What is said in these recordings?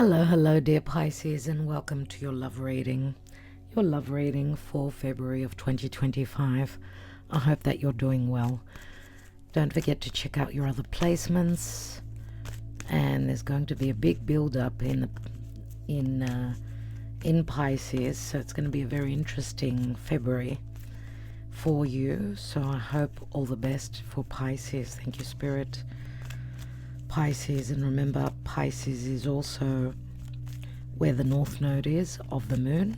Hello, dear Pisces, and welcome to your love reading. Your love reading for February of 2025. I hope that you're doing well. Don't forget to check out your other placements, and there's going to be a big build-up in Pisces, so it's going to be a very interesting February for you. So I hope all the best for Pisces. Thank you, Spirit. Pisces, and remember, Pisces is also where the North Node is of the Moon.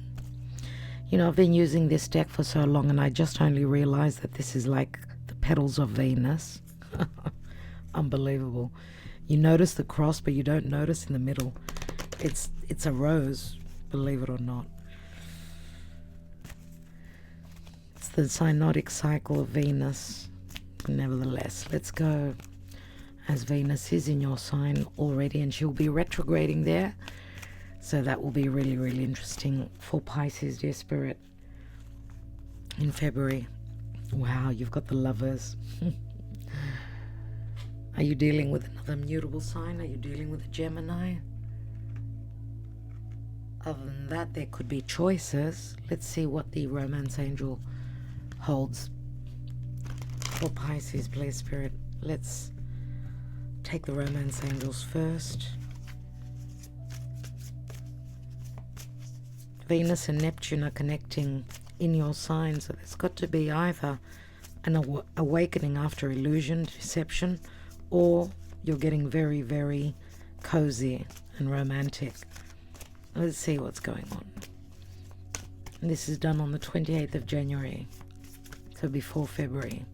You know, I've been using this deck for so long, and I just only realized that this is like the petals of Venus. Unbelievable. You notice the cross, but you don't notice in the middle. It's a rose, believe it or not. It's the synodic cycle of Venus. Nevertheless, let's go. As Venus is in your sign already, and she'll be retrograding there. So that will be really, really interesting for Pisces, dear Spirit, in February. Wow, you've got the Lovers. Are you dealing with another mutable sign? Are you dealing with a Gemini? Other than that, there could be choices. Let's see what the Romance Angel holds for Pisces, please, Spirit. Let's take the Romance Angels first. Venus and Neptune are connecting in your sign, so there's got to be either an awakening after illusion, deception, or you're getting very, very cozy and romantic. Let's see what's going on. And this is done on the 28th of January, so before February.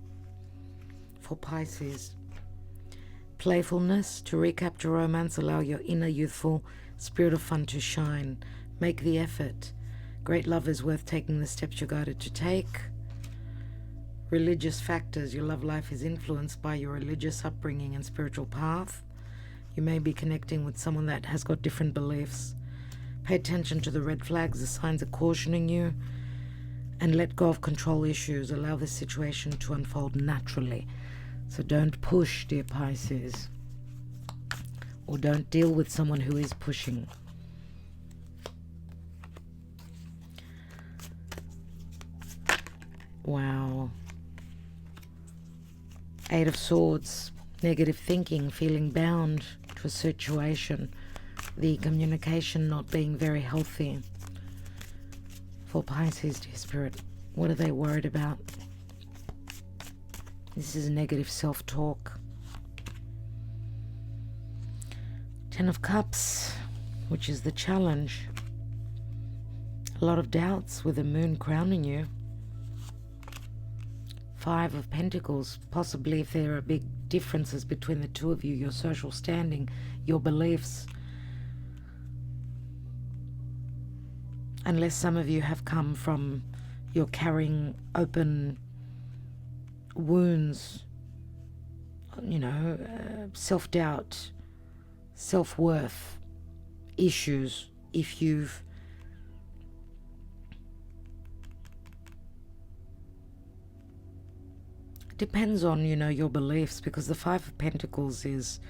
For Pisces, playfulness, to recapture romance, allow your inner youthful spirit of fun to shine. Make the effort. Great love is worth taking the steps you're guided to take. Religious factors, your love life is influenced by your religious upbringing and spiritual path. You may be connecting with someone that has got different beliefs. Pay attention to the red flags, the signs are cautioning you, and let go of control issues. Allow the situation to unfold naturally. So don't push, dear Pisces, or don't deal with someone who is pushing. Wow. Eight of Swords, negative thinking, feeling bound to a situation, the communication not being very healthy. For Pisces, dear Spirit, what are they worried about? This is negative self-talk. Ten of Cups, which is the challenge. A lot of doubts with the Moon crowning you. Five of Pentacles, possibly if there are big differences between the two of you, your social standing, your beliefs. Unless some of you have come from, you're carrying open wounds, you know, self-doubt, self-worth issues. If you've depends on, you know, your beliefs, because the Five of Pentacles is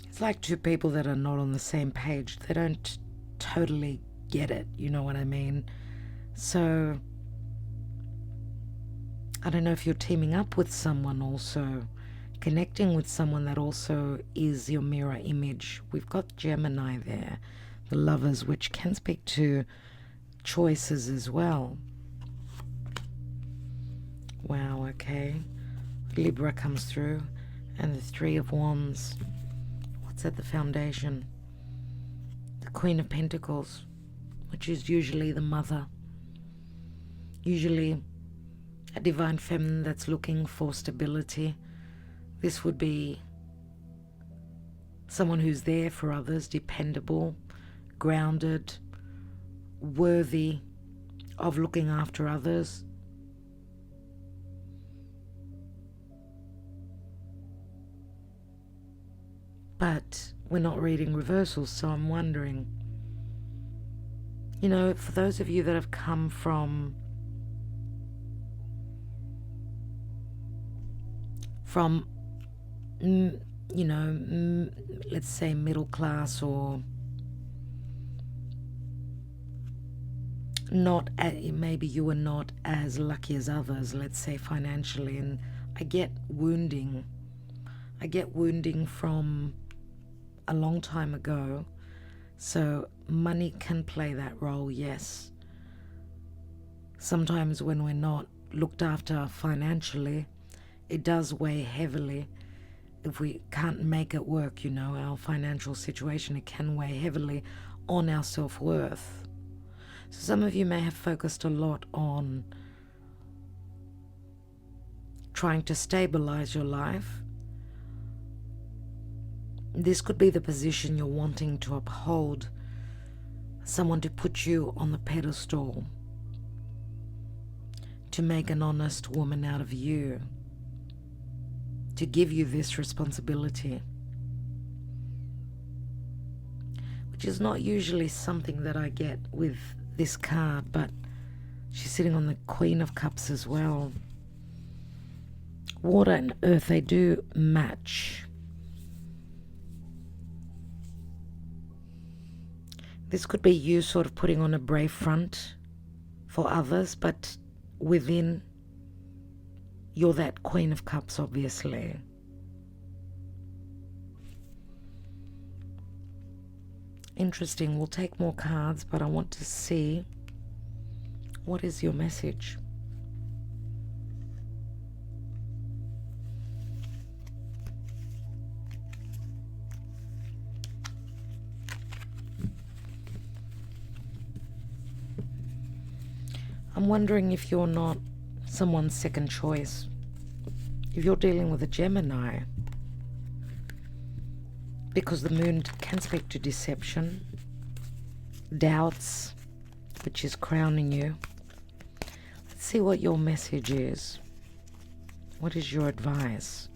it's like two people that are not on the same page. They don't totally get it, you know what I mean? So I don't know if you're teaming up with someone, also connecting with someone that also is your mirror image. We've got Gemini there, the Lovers, which can speak to choices as well. Wow, okay. Libra comes through, and the Three of Wands. What's at the foundation? The Queen of Pentacles, which is usually the mother, usually a divine feminine that's looking for stability. This would be someone who's there for others, dependable, grounded, worthy of looking after others. But we're not reading reversals, so I'm wondering, you know, for those of you that have come from let's say middle class, or not, maybe you were not as lucky as others, let's say financially. And I get wounding from a long time ago. So money can play that role, yes. Sometimes when we're not looked after financially, it does weigh heavily. If we can't make it work, our financial situation, it can weigh heavily on our self-worth. So some of you may have focused a lot on trying to stabilize your life. This could be the position you're wanting to uphold, someone to put you on the pedestal, to make an honest woman out of you, to give you this responsibility, which is not usually something that I get with this card, but she's sitting on the Queen of Cups as well. Water and earth, they do match. This could be you sort of putting on a brave front for others, but within, you're that Queen of Cups, obviously. Interesting. We'll take more cards, but I want to see, what is your message? I'm wondering if you're not someone's second choice. If you're dealing with a Gemini, because the moon can speak to deception, doubts, which is crowning you. Let's see what your message is. What is your advice?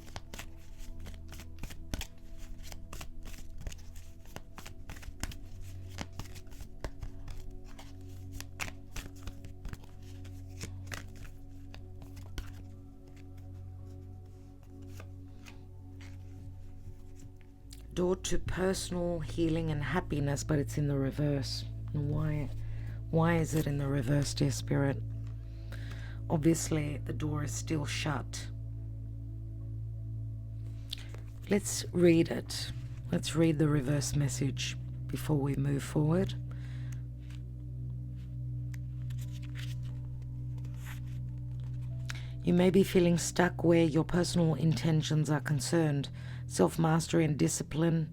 Door to personal healing and happiness, but it's in the reverse. And why is it in the reverse, dear Spirit? Obviously, the door is still shut. Let's read it. Let's read the reverse message before we move forward. You may be feeling stuck where your personal intentions are concerned. Self-mastery and discipline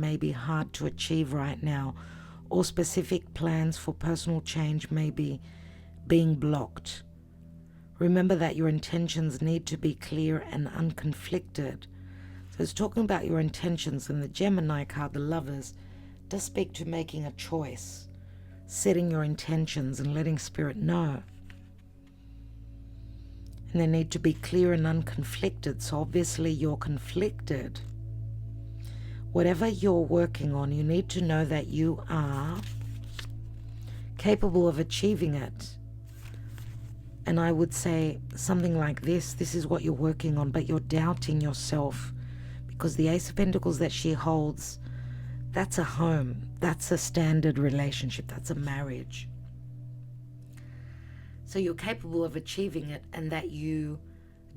may be hard to achieve right now, or specific plans for personal change may be being blocked. Remember that your intentions need to be clear and unconflicted. So it's talking about your intentions, and the Gemini card, the Lovers, does speak to making a choice, setting your intentions and letting Spirit know. And they need to be clear and unconflicted. So obviously you're conflicted. Whatever you're working on, you need to know that you are capable of achieving it. And I would say something like this is what you're working on, but you're doubting yourself, because the Ace of Pentacles that she holds, that's a home, that's a standard relationship, that's a marriage. So you're capable of achieving it, and that you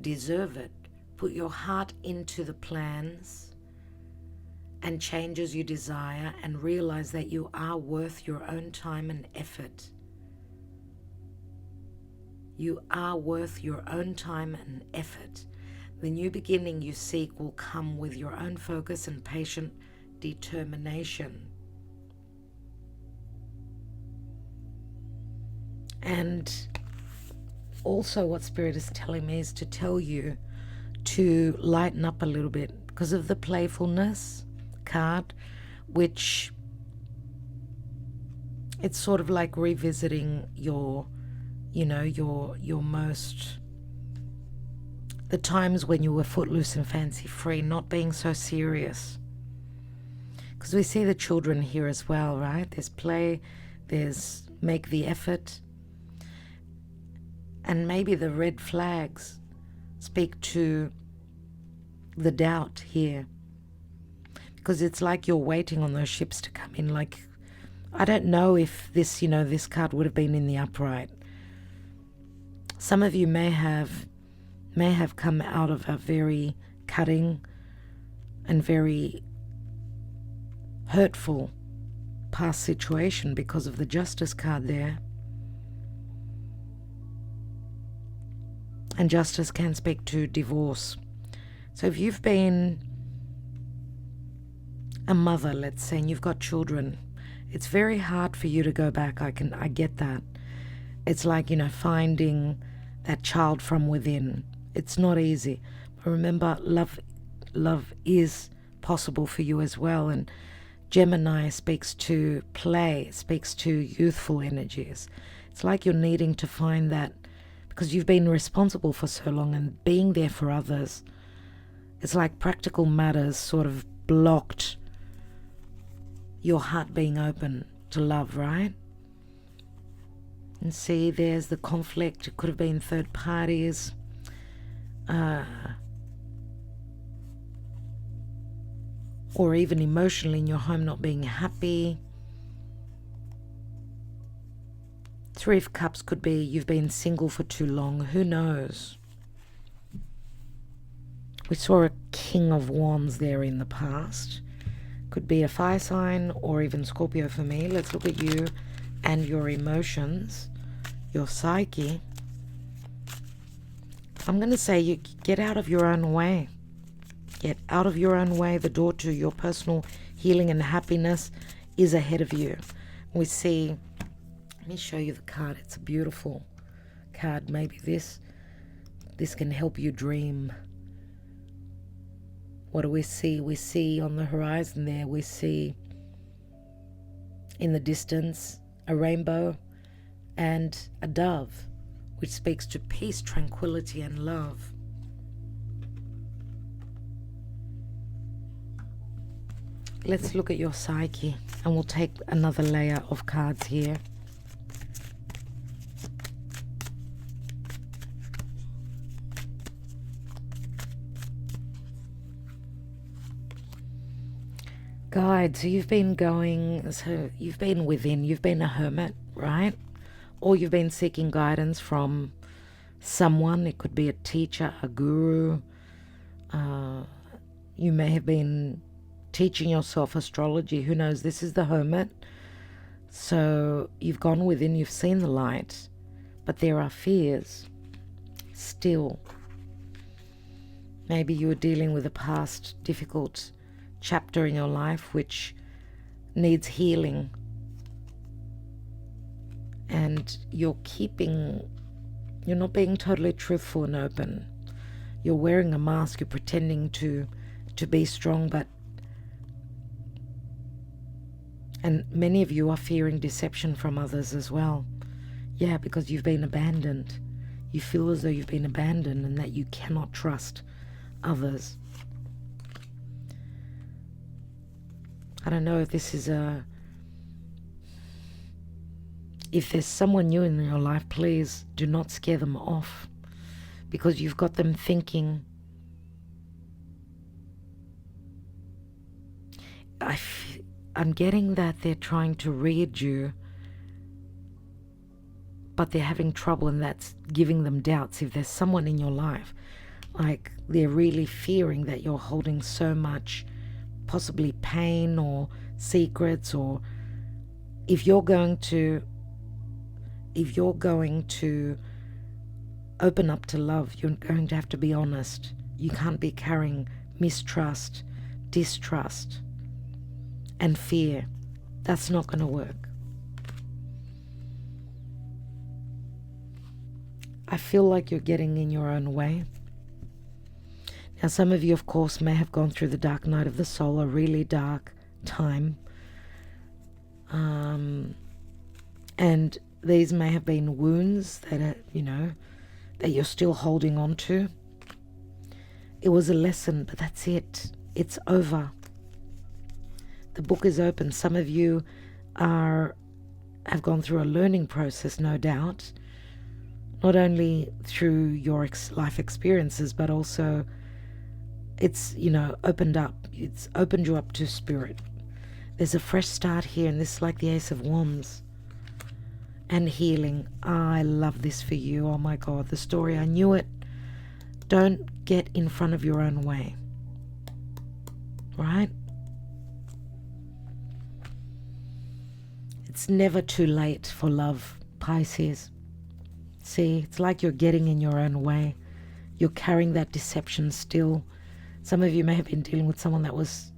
deserve it. Put your heart into the plans and changes you desire, and realize that you are worth your own time and effort. You are worth your own time and effort. The new beginning you seek will come with your own focus and patient determination. And also what Spirit is telling me is to tell you to lighten up a little bit because of the playfulness card, which it's sort of like revisiting your most, the times when you were footloose and fancy free, not being so serious. Because we see the children here as well, right? There's play, there's make the effort. And maybe the red flags speak to the doubt here. Because it's like you're waiting on those ships to come in. Like, I don't know if this, this card would have been in the upright. Some of you may have come out of a very cutting and very hurtful past situation because of the Justice card there. And Justice can speak to divorce. So if you've been a mother, let's say, and you've got children, it's very hard for you to go back. I get that. It's like, finding that child from within. It's not easy. But remember, love is possible for you as well. And Gemini speaks to play, speaks to youthful energies. It's like you're needing to find that because you've been responsible for so long and being there for others. It's like practical matters sort of blocked your heart being open to love, right? And see, there's the conflict. It could have been third parties. Or even emotionally in your home not being happy. Three of Cups could be you've been single for too long. Who knows? We saw a King of Wands there in the past. Could be a fire sign or even Scorpio for me. Let's look at you and your emotions, your psyche. I'm going to say you get out of your own way. Get out of your own way. The door to your personal healing and happiness is ahead of you. We see, let me show you the card. It's a beautiful card. Maybe this can help you dream. What do we see? We see on the horizon there, we see in the distance a rainbow and a dove, which speaks to peace, tranquility, and love. Let's look at your psyche, and we'll take another layer of cards here. Guides, so you've been within, you've been a hermit, right? Or you've been seeking guidance from someone. It could be a teacher, a guru. You may have been teaching yourself astrology. Who knows? This is the Hermit. So you've gone within, you've seen the light, but there are fears still. Maybe you were dealing with a past difficult chapter in your life which needs healing, and you're not being totally truthful and open. You're wearing a mask, you're pretending to be strong, and many of you are fearing deception from others as well. Yeah, because you've been abandoned. You feel as though you've been abandoned and that you cannot trust others. I don't know if this is if there's someone new in your life, please do not scare them off, because you've got them thinking, I'm getting that they're trying to read you, but they're having trouble, and that's giving them doubts. If there's someone in your life, like they're really fearing that you're holding so much possibly pain or secrets, or if you're going to open up to love, you're going to have to be honest. You can't be carrying mistrust, distrust, and fear. That's not going to work. I feel like you're getting in your own way. Now, some of you, of course, may have gone through the dark night of the soul, a really dark time. And these may have been wounds that are, that you're still holding on to. It was a lesson, but that's it. It's over. The book is open. Some of you have gone through a learning process, no doubt, not only through your life experiences, but also it's, you know, opened up. It's opened you up to spirit. There's a fresh start here, and this is like the Ace of Wands. And healing. I love this for you. Oh my God, the story, I knew it. Don't get in front of your own way. Right? It's never too late for love, Pisces. See, it's like you're getting in your own way. You're carrying that deception still. Some of you may have been dealing with someone that was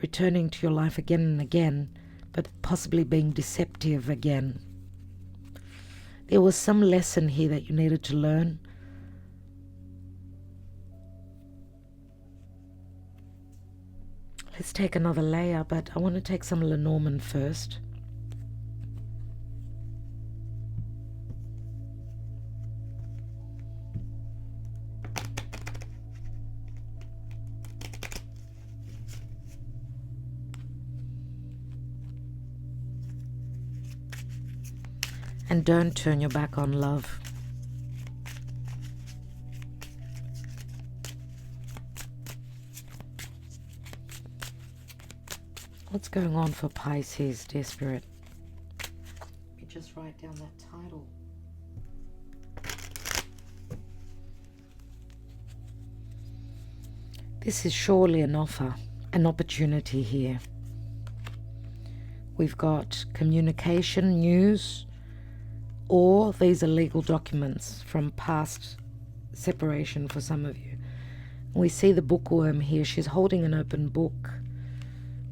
returning to your life again and again, but possibly being deceptive again. There was some lesson here that you needed to learn. Let's take another layer, but I want to take some Lenormand first. And don't turn your back on love. What's going on for Pisces, dear Spirit? Let me just write down that title. This is surely an offer, an opportunity here. We've got communication, news, or these are legal documents from past separation for some of you. We see the bookworm here. She's holding an open book.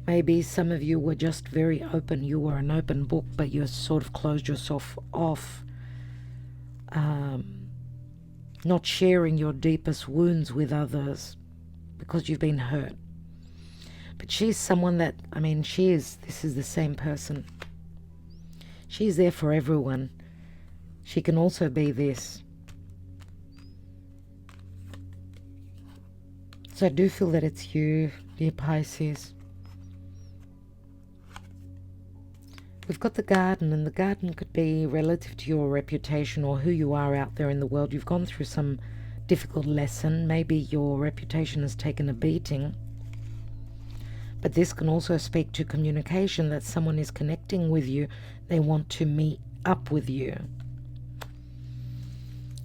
Maybe some of you were just very open. You were an open book, but you sort of closed yourself off, not sharing your deepest wounds with others because you've been hurt. But she's someone that, this is the same person. She's there for everyone. She can also be this. So I do feel that it's you, dear Pisces. We've got the garden, and the garden could be relative to your reputation or who you are out there in the world. You've gone through some difficult lesson. Maybe your reputation has taken a beating. But this can also speak to communication, that someone is connecting with you. They want to meet up with you.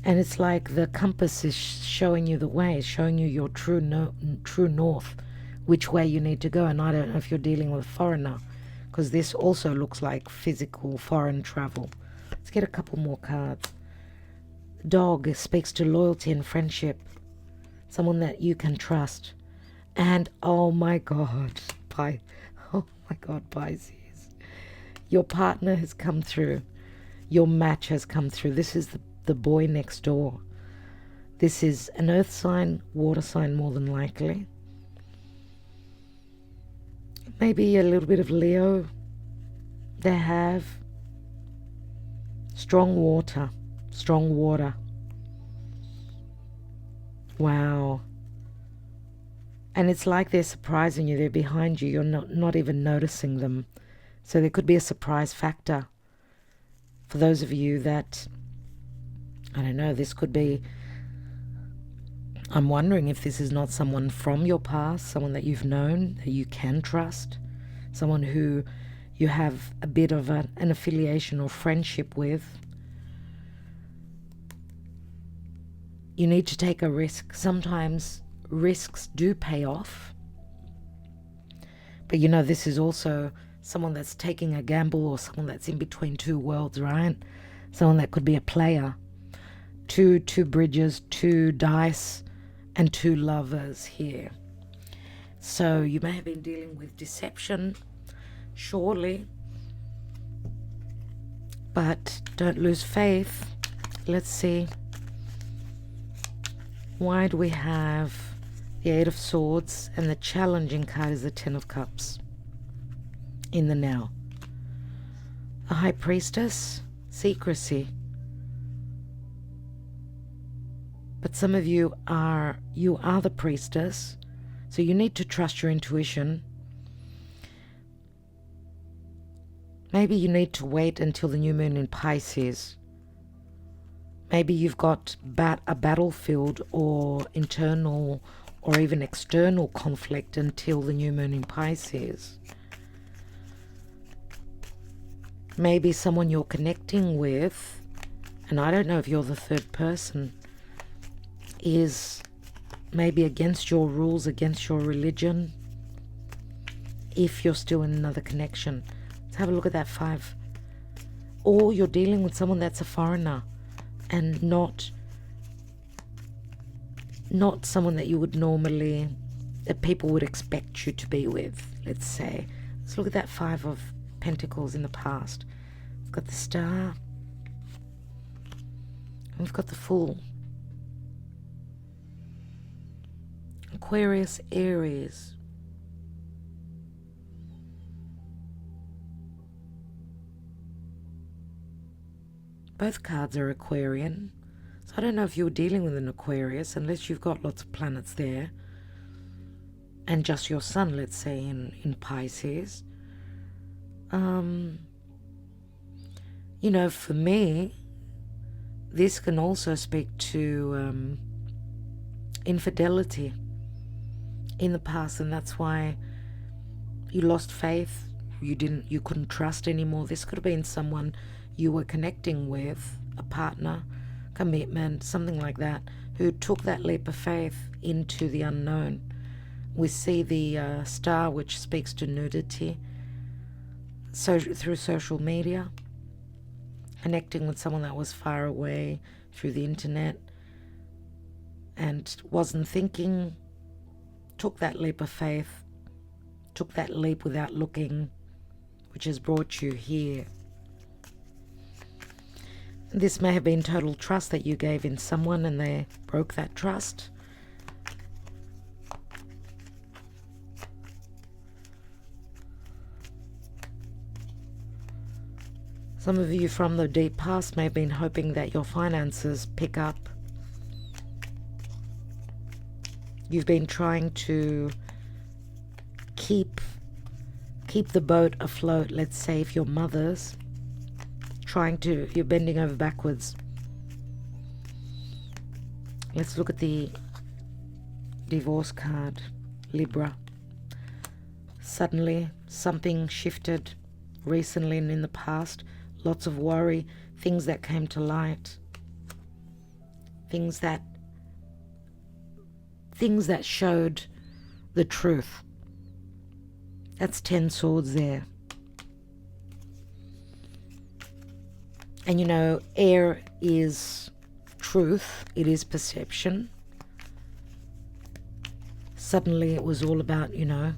And it's like the compass is showing you the way, showing you your true north, which way you need to go. And I don't know if you're dealing with a foreigner, because this also looks like physical foreign travel. Let's get a couple more cards. Dog speaks to loyalty and friendship, someone that you can trust. And oh my God, Pisces, your partner has come through. Your match has come through. This is the boy next door. This is an earth sign, water sign more than likely. Maybe a little bit of Leo. They have strong water. Wow. And it's like they're surprising you. They're behind you. You're not even noticing them. So there could be a surprise factor. For those of you that, I don't know, this could be, I'm wondering if this is not someone from your past, someone that you've known, that you can trust, someone who you have a bit of an affiliation or friendship with. You need to take a risk. Sometimes risks do pay off. But you know, this is also someone that's taking a gamble, or someone that's in between two worlds, right? Someone that could be a player. Two bridges, two dice, and two lovers here. So you may have been dealing with deception, surely. But don't lose faith. Let's see. Why do we have the Eight of Swords, and the challenging card is the Ten of Cups in the now? The High Priestess, secrecy. But some of you are the priestess, so you need to trust your intuition. Maybe you need to wait until the new moon in Pisces. Maybe you've got a battlefield or internal or even external conflict until the new moon in Pisces. Maybe someone you're connecting with, and I don't know if you're the third person, is maybe against your rules, against your religion, if you're still in another connection. Let's have a look at that 5. Or you're dealing with someone that's a foreigner and not someone that you would normally, that people would expect you to be with, let's say. Let's look at that 5 of Pentacles in the past. We've got the Star. And we've got the Fool. Aquarius, Aries. Both cards are Aquarian. So I don't know if you're dealing with an Aquarius, unless you've got lots of planets there. And just your sun, let's say, in Pisces. You know, for me, this can also speak to infidelity in the past, and that's why you lost faith. You couldn't trust anymore. This could have been someone you were connecting with, a partner, commitment, something like that, who took that leap of faith into the unknown. We see the Star, which speaks to nudity, so through social media, connecting with someone that was far away through the internet and wasn't thinking, took that leap of faith, took that leap without looking, which has brought you here. This may have been total trust that you gave in someone and they broke that trust. Some of you from the deep past may have been hoping that your finances pick up. You've been trying to keep the boat afloat. Let's say if your mother's you're bending over backwards. Let's look at the divorce card, Libra. Suddenly something shifted recently and in the past. Lots of worry, things that came to light, things that showed the truth. That's 10 swords there. And you know, air is truth, it is perception. Suddenly it was all about, you know,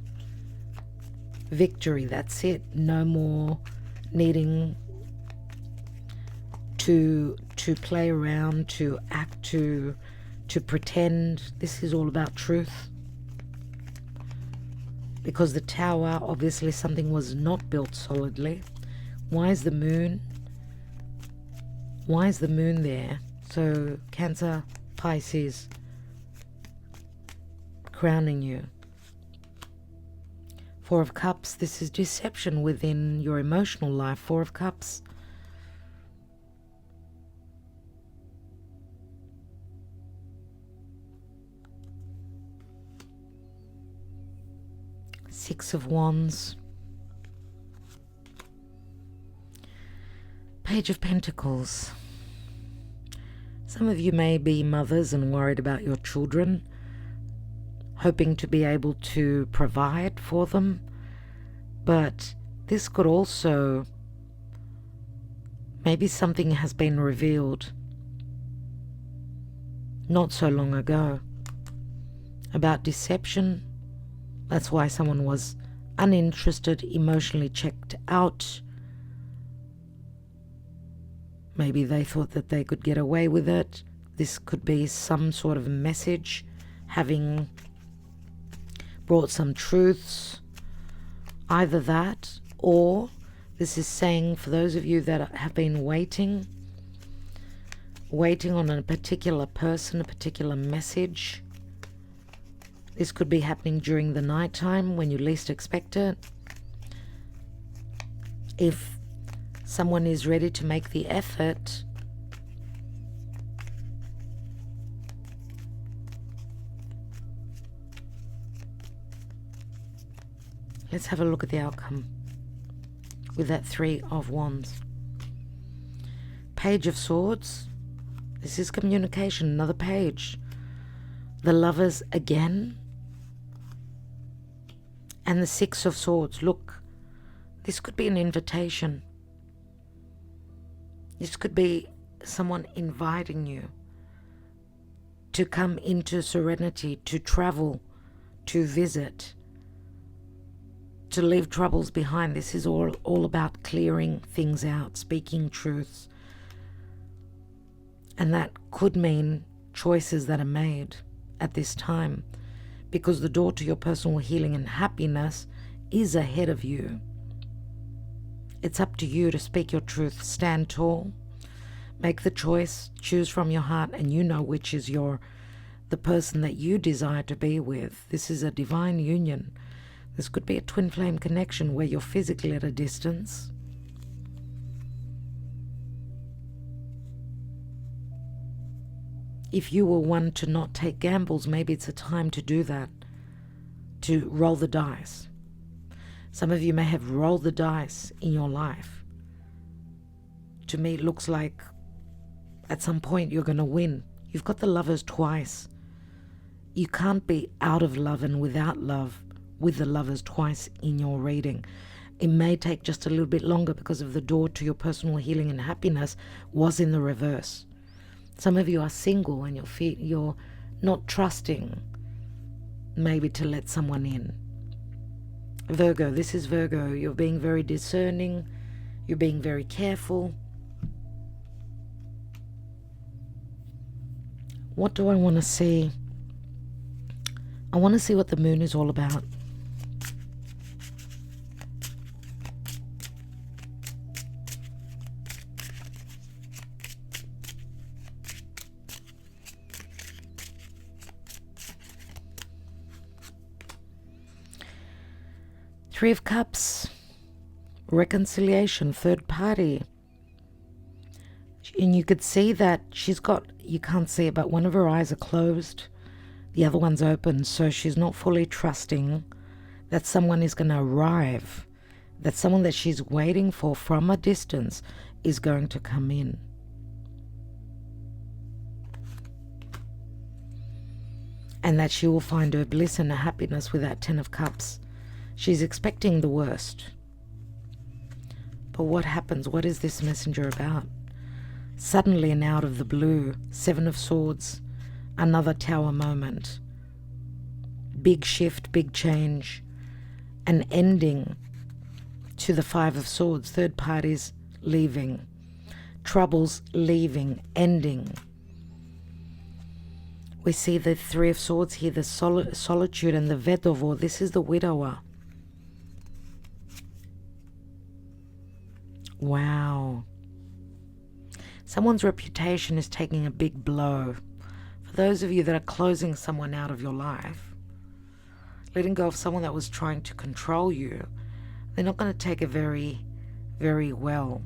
victory, that's it. No more needing to play around, to act, to pretend. This is all about truth. Because the Tower, obviously something was not built solidly. Why is the moon? Why is the moon there? So Cancer, Pisces, crowning you. 4 of Cups, this is deception within your emotional life. 4 of Cups. Six of Wands. Page of Pentacles. Some of you may be mothers and worried about your children, hoping to be able to provide for them, but this could also, maybe something has been revealed not so long ago about deception. That's why someone was uninterested, emotionally checked out. Maybe they thought that they could get away with it. This could be some sort of message having brought some truths. Either that, or this is saying for those of you that have been waiting on a particular person, a particular message. This could be happening during the night time when you least expect it. If someone is ready to make the effort, Let's have a look at the outcome with that Three of Wands. Page of Swords. This is communication, another page. The Lovers again. And the Six of Swords. Look, this could be an invitation. This could be someone inviting you to come into serenity, to travel, to visit, to leave troubles behind. This is all about clearing things out, speaking truths. And that could mean choices that are made at this time, because the door to your personal healing and happiness is ahead of you. It's up to you to speak your truth, stand tall, make the choice, choose from your heart, and you know which is the person that you desire to be with. This is a divine union. This could be a twin flame connection where you're physically at a distance. If you were one to not take gambles, maybe it's a time to do that, to roll the dice. Some of you may have rolled the dice in your life. To me, it looks like at some point you're going to win. You've got the Lovers twice. You can't be out of love and without love with the Lovers twice in your reading. It may take just a little bit longer because of the door to your personal healing and happiness was in the reverse. Some of you are single and you're not trusting maybe to let someone in. Virgo, this is Virgo. You're being very discerning. You're being very careful. What do I want to see? I want to see what the moon is all about. Three of Cups, reconciliation, third party. And you could see that you can't see it, but one of her eyes are closed, the other one's open, so she's not fully trusting that someone is going to arrive, that someone that she's waiting for from a distance is going to come in. And that she will find her bliss and her happiness with that Ten of Cups. She's expecting the worst. But what happens? What is this messenger about? Suddenly and out of the blue, Seven of Swords, another Tower moment. Big shift, big change, an ending to the Five of Swords. Third parties leaving, troubles leaving, ending. We see the Three of Swords here, the solitude and the Vedovo. This is the widower. Wow. Someone's reputation is taking a big blow. For those of you that are closing someone out of your life, letting go of someone that was trying to control you, they're not going to take it very, very well.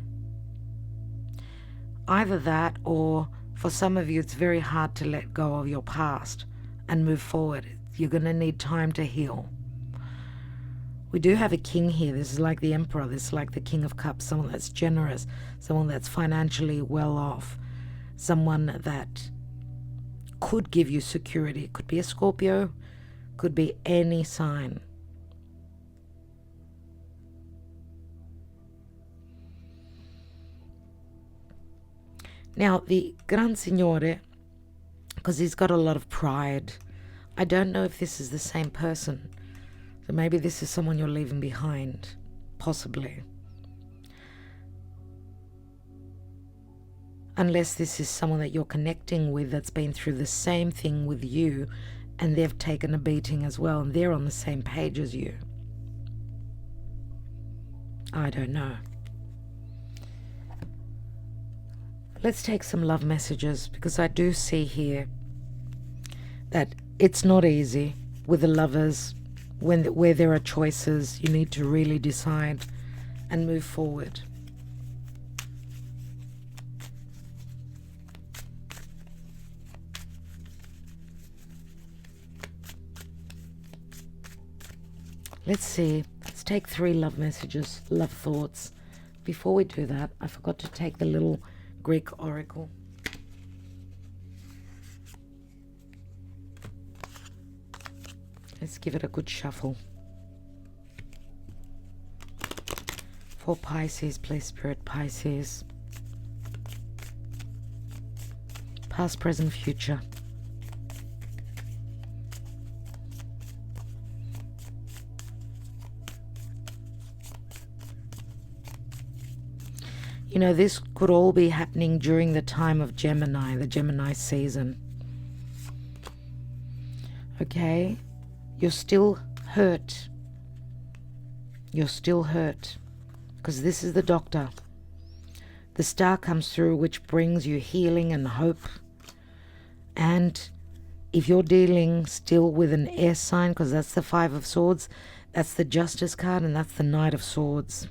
Either that, or for some of you, it's very hard to let go of your past and move forward. You're going to need time to heal. We do have a king here. This is like the emperor. This is like the King of Cups. Someone that's generous. Someone that's financially well off. Someone that could give you security. It could be a Scorpio. Could be any sign. Now, the Gran Signore, because he's got a lot of pride, I don't know if this is the same person. So maybe this is someone you're leaving behind, possibly. Unless this is someone that you're connecting with that's been through the same thing with you and they've taken a beating as well and they're on the same page as you. I don't know. Let's take some love messages, because I do see here that it's not easy with the lovers. Where there are choices, you need to really decide and move forward. Let's see. Let's take 3 love messages, love thoughts. Before we do that, I forgot to take the little Greek oracle. Let's give it a good shuffle. For Pisces, please, Spirit, Pisces. Past, present, future. You know, this could all be happening during the time of Gemini, the Gemini season. Okay? You're still hurt. You're still hurt. Because this is the Doctor. The star comes through, which brings you healing and hope. And if you're dealing still with an air sign, because that's the 5 of Swords, that's the Justice card, and that's the Knight of Swords.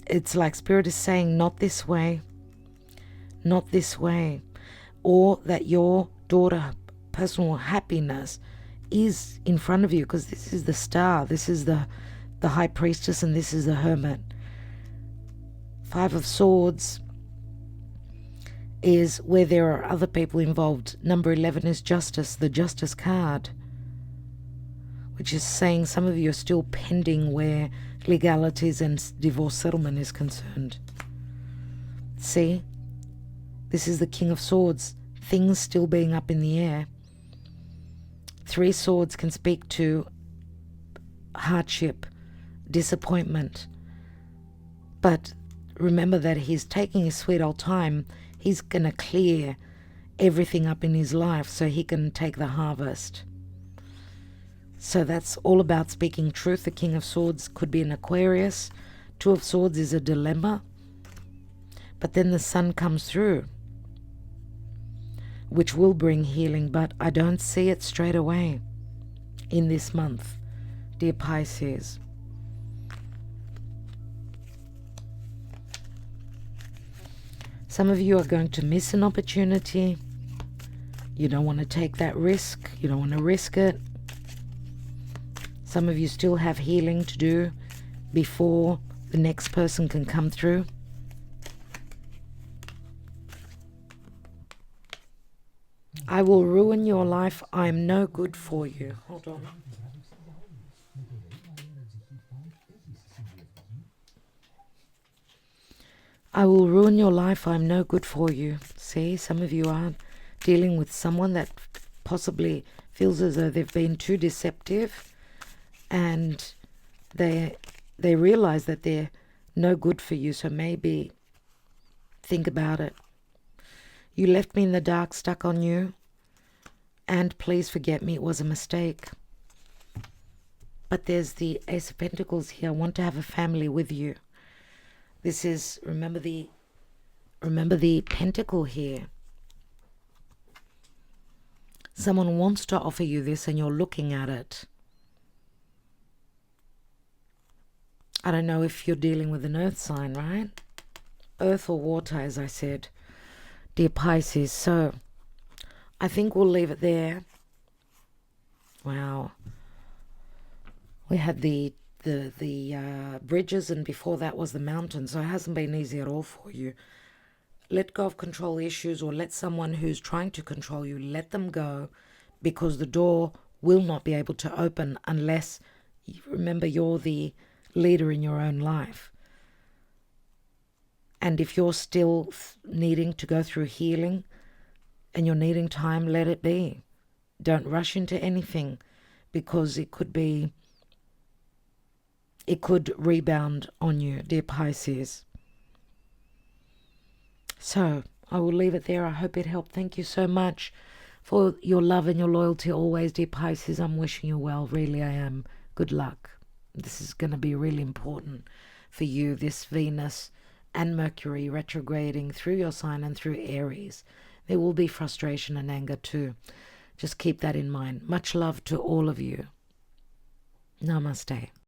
It's like Spirit is saying, not this way. Not this way. Or that your daughter, personal happiness, is in front of you, because this is the star. This is the High Priestess, and this is the Hermit. 5 of Swords is where there are other people involved. Number 11 is Justice, the Justice card, which is saying some of you are still pending where legalities and divorce settlement is concerned. See? This is the King of Swords. Things still being up in the air. 3 swords can speak to hardship, disappointment. But remember that he's taking his sweet old time. He's going to clear everything up in his life so he can take the harvest. So that's all about speaking truth. The King of Swords could be an Aquarius. 2 of Swords is a dilemma. But then the Sun comes through, which will bring healing, but I don't see it straight away in this month, dear Pisces. Some of you are going to miss an opportunity. You don't want to take that risk. You don't want to risk it. Some of you still have healing to do before the next person can come through. I will ruin your life. I am no good for you. Hold on. I will ruin your life. I'm no good for you. See, some of you are dealing with someone that possibly feels as though they've been too deceptive, and they realize that they're no good for you. So maybe think about it. You left me in the dark, stuck on you, and please forget me. It was a mistake. But there's the Ace of Pentacles here. I want to have a family with you. This is, remember the pentacle here. Someone wants to offer you this and you're looking at it. I don't know if you're dealing with an earth sign, right? Earth or water, as I said, dear Pisces. So I think we'll leave it there. Wow. We had the bridges, and before that was the mountains. So it hasn't been easy at all for you. Let go of control issues, or let someone who's trying to control you, let them go, because the door will not be able to open unless, remember, you're the leader in your own life. And if you're still needing to go through healing and you're needing time, let it be. Don't rush into anything, because it could rebound on you, dear Pisces. So I will leave it there. I hope it helped. Thank you so much for your love and your loyalty always, dear Pisces. I'm wishing you well. Really, I am. Good luck. This is going to be really important for you, this Venus and Mercury retrograding through your sign and through Aries. There will be frustration and anger too. Just keep that in mind. Much love to all of you. Namaste.